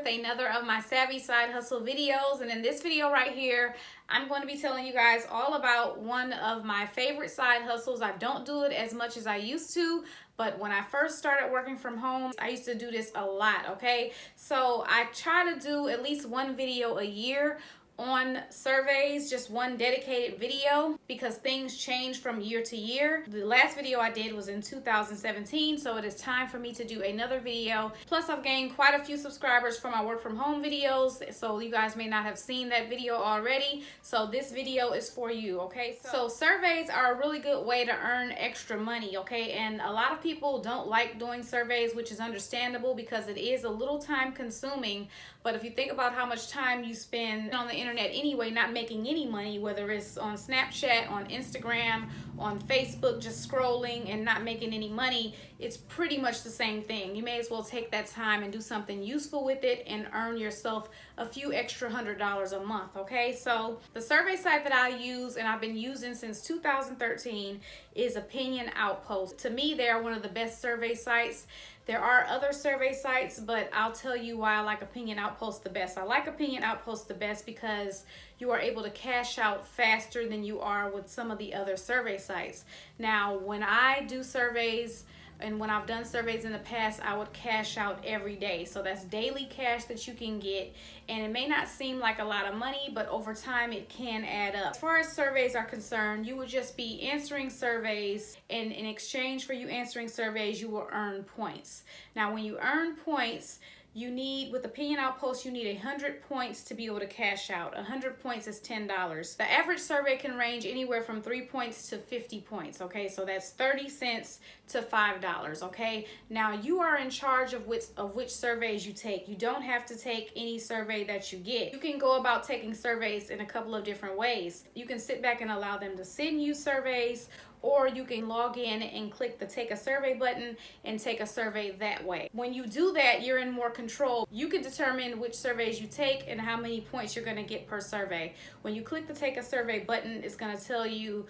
with another of my Savvy Side Hustle videos, and in this video right here I'm going to be telling you guys all about one of my favorite side hustles. I don't do it as much as I used to, but when I first started working from home I used to do this a lot. Okay, so I try to do at least one video a year on surveys, just one dedicated video, because things change from year to year. The last video I did was in 2017, so it is time for me to do another video. Plus I've gained quite a few subscribers from my work from home videos, so you guys may not have seen that video already, so this video is for you. Okay, so surveys are a really good way to earn extra money. Okay, and a lot of people don't like doing surveys, which is understandable because it is a little time consuming. But if you think about how much time you spend on the internet anyway, not making any money, whether it's on Snapchat, on Instagram, on Facebook, just scrolling and not making any money, it's pretty much the same thing. You may as well take that time and do something useful with it and earn yourself a few extra $100 a month. Okay, so the survey site that I use and I've been using since 2013 is Opinion Outpost. To me, they are one of the best survey sites. There are other survey sites, but I'll tell you why I like Opinion Outpost the best. I like Opinion Outpost the best because you are able to cash out faster than you are with some of the other survey sites. Now, when I do surveys, and when I've done surveys in the past, I would cash out every day. So that's daily cash that you can get. And it may not seem like a lot of money, but over time it can add up. As far as surveys are concerned, you would just be answering surveys, and in exchange for you answering surveys, you will earn points. Now, when you earn points, you need, with Opinion Outpost, you need 100 points to be able to cash out. 100 points is $10. The average survey can range anywhere from 3 points to 50 points. Okay, so that's 30 cents to $5. Okay, now you are in charge of which surveys you take. You don't have to take any survey that you get. You can go about taking surveys in a couple of different ways. You can sit back and allow them to send you surveys, or you can log in and click the take a survey button and take a survey that way. When you do that, you're in more control. You can determine which surveys you take and how many points you're gonna get per survey. When you click the take a survey button, it's gonna tell you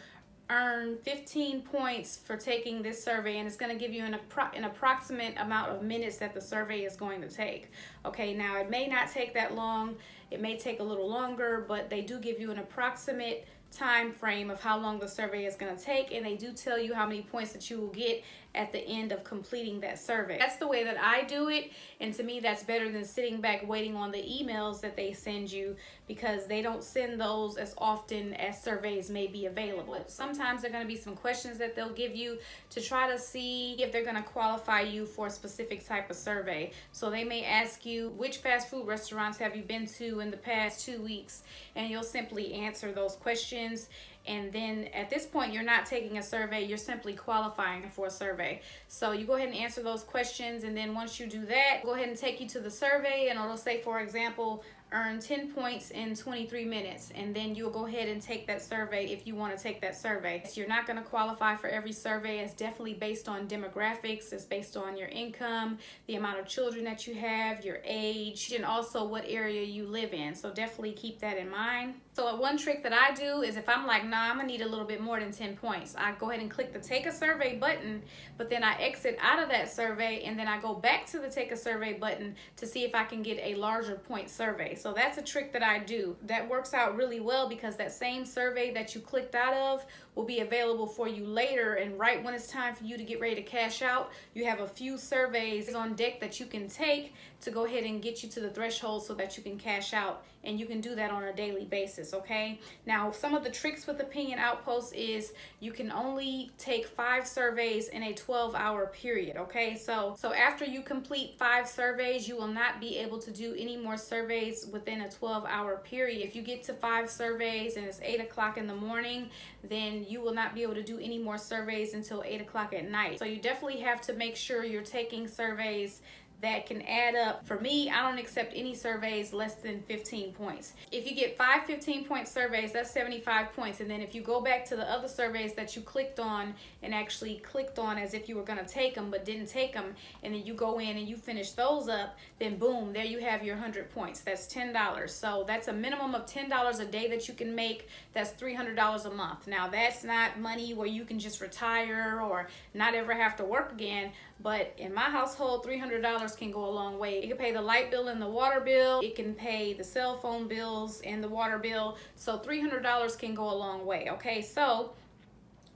earn 15 points for taking this survey, and it's going to give you an approximate amount of minutes that the survey is going to take. Okay, now it may not take that long, it may take a little longer, but they do give you an approximate time frame of how long the survey is going to take, and they do tell you how many points that you will get at the end of completing that survey. That's the way that I do it, and to me that's better than sitting back waiting on the emails that they send you, because they don't send those as often as surveys may be available. Sometimes there are going to be some questions that they'll give you to try to see if they're going to qualify you for a specific type of survey. So they may ask you, which fast food restaurants have you been to in the past 2 weeks, and you'll simply answer those questions. And then at this point, you're not taking a survey, you're simply qualifying for a survey. So you go ahead and answer those questions, and then once you do that, go ahead and take you to the survey, and it'll say, for example, earn 10 points in 23 minutes, and then you'll go ahead and take that survey if you want to take that survey. So you're not going to qualify for every survey. It's definitely based on demographics, it's based on your income, the amount of children that you have, your age, and also what area you live in. So definitely keep that in mind. So one trick that I do is, if I'm like, nah, I'm gonna need a little bit more than 10 points, I go ahead and click the take a survey button, but then I exit out of that survey, and then I go back to the take a survey button to see if I can get a larger point survey. So that's a trick that I do. That works out really well, because that same survey that you clicked out of will be available for you later, and right when it's time for you to get ready to cash out, you have a few surveys on deck that you can take to go ahead and get you to the threshold so that you can cash out, and you can do that on a daily basis. Okay, now some of the tricks with Opinion Outpost is you can only take 5 surveys in a 12-hour period. Okay, so after you complete 5 surveys, you will not be able to do any more surveys within a 12-hour period. If you get to 5 surveys and it's 8 o'clock in the morning, then you will not be able to do any more surveys until 8 o'clock at night. So you definitely have to make sure you're taking surveys that can add up. For me, I don't accept any surveys less than 15 points. If you get 5 15-point surveys, that's 75 points. And then if you go back to the other surveys that you clicked on and actually clicked on as if you were going to take them but didn't take them, and then you go in and you finish those up, then boom, there you have your 100 points. That's $10. So that's a minimum of $10 a day that you can make. That's $300 a month. Now that's not money where you can just retire or not ever have to work again, but in my household, $300 can go a long way. It can pay the light bill and the water bill. It can pay the cell phone bills and the water bill. So $300 can go a long way. Okay, so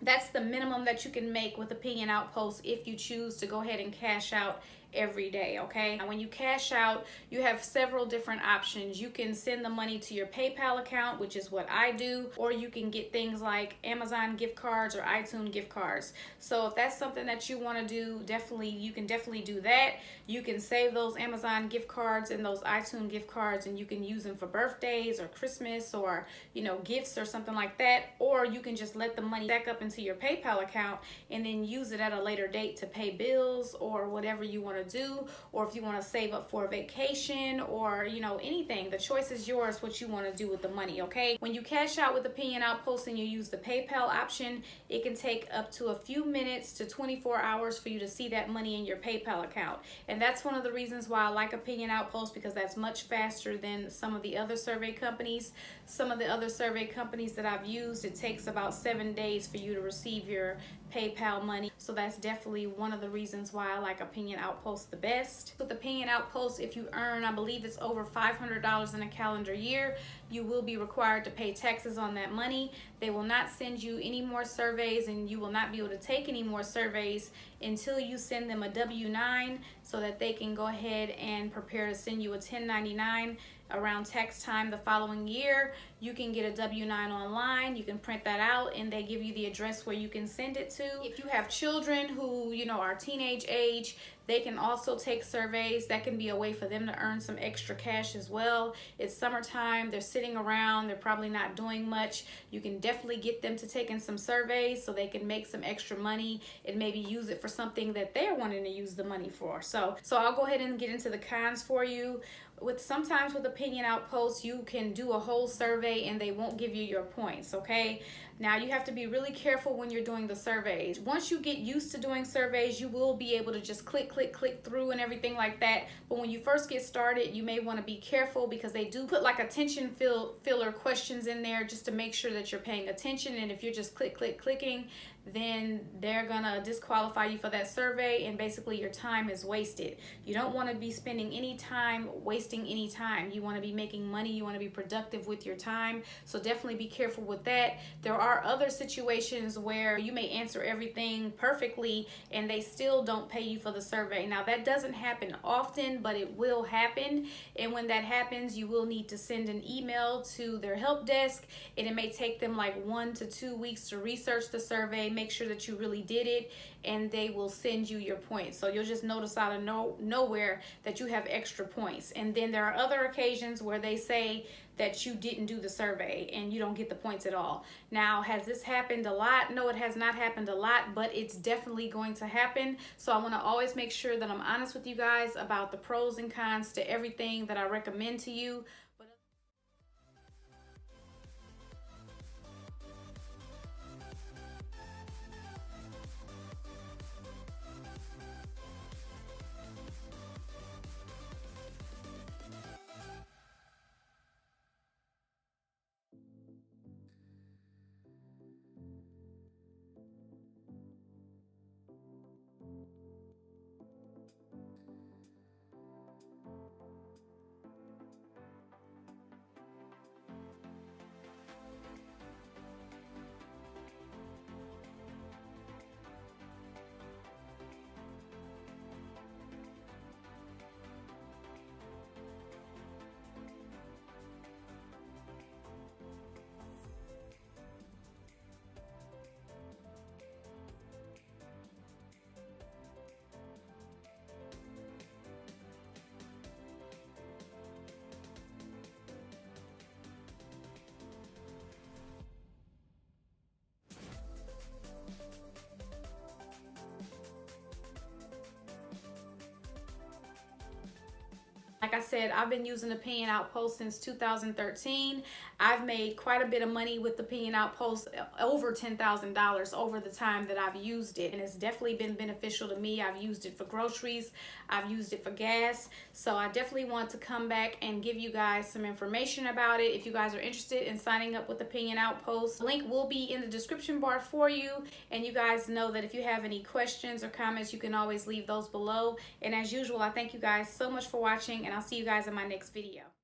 that's the minimum that you can make with Opinion Outpost if you choose to go ahead and cash out every day. Okay, and when you cash out, you have several different options. You can send the money to your PayPal account, which is what I do, or you can get things like Amazon gift cards or iTunes gift cards. So if that's something that you want to do, you can definitely do that. You can save those Amazon gift cards and those iTunes gift cards, and you can use them for birthdays or Christmas or gifts or something like that. Or you can just let the money back up into your PayPal account and then use it at a later date to pay bills or whatever you want to do, or if you want to save up for a vacation or anything. The choice is yours what you want to do with the money. Okay, when you cash out with Opinion Outpost and you use the PayPal option, it can take up to a few minutes to 24 hours for you to see that money in your PayPal account. And that's one of the reasons why I like Opinion Outpost, because that's much faster than some of the other survey companies. Some of the other survey companies that I've used, it takes about 7 days for you to receive your PayPal money. So that's definitely one of the reasons why I like Opinion Outpost the best. With Opinion Outpost, if you earn, I believe it's over $500 in a calendar year, you will be required to pay taxes on that money. They will not send you any more surveys, and you will not be able to take any more surveys until you send them a W-9 so that they can go ahead and prepare to send you a 1099 around tax time the following year. You can get a W-9 online. You can print that out and they give you the address where you can send it to. If you have children who are teenage age, they can also take surveys. That can be a way for them to earn some extra cash as well. It's summertime, they're sitting around, they're probably not doing much. You can definitely get them to take in some surveys so they can make some extra money and maybe use it for something that they're wanting to use the money for. So I'll go ahead and get into the cons for you. Sometimes with Opinion Outpost, you can do a whole survey and they won't give you your points. Okay, now you have to be really careful when you're doing the surveys. Once you get used to doing surveys, you will be able to just click through and everything like that. But when you first get started, you may want to be careful because they do put like attention filler questions in there just to make sure that you're paying attention. And if you're just clicking, then they're gonna disqualify you for that survey, and basically your time is wasted. You don't want to be spending any time wasting any time. You want to be making money. You want to be productive with your time. So definitely be careful with that. There are other situations where you may answer everything perfectly and they still don't pay you for the survey. Now that doesn't happen often, but it will happen. And when that happens, you will need to send an email to their help desk, and it may take them like 1 to 2 weeks to research the survey, make sure that you really did it, and they will send you your points. So you'll just notice out of nowhere that you have extra points. And then there are other occasions where they say that you didn't do the survey and you don't get the points at all. Now, has this happened a lot? No, it has not happened a lot, but it's definitely going to happen. So I want to always make sure that I'm honest with you guys about the pros and cons to everything that I recommend to you. Like I said, I've been using the Opinion Outpost since 2013. I've made quite a bit of money with the Opinion Outpost, over $10,000 over the time that I've used it. And it's definitely been beneficial to me. I've used it for groceries. I've used it for gas. So I definitely want to come back and give you guys some information about it. If you guys are interested in signing up with the Opinion Outpost, the link will be in the description bar for you. And you guys know that if you have any questions or comments, you can always leave those below. And as usual, I thank you guys so much for watching, and I'll see you guys in my next video.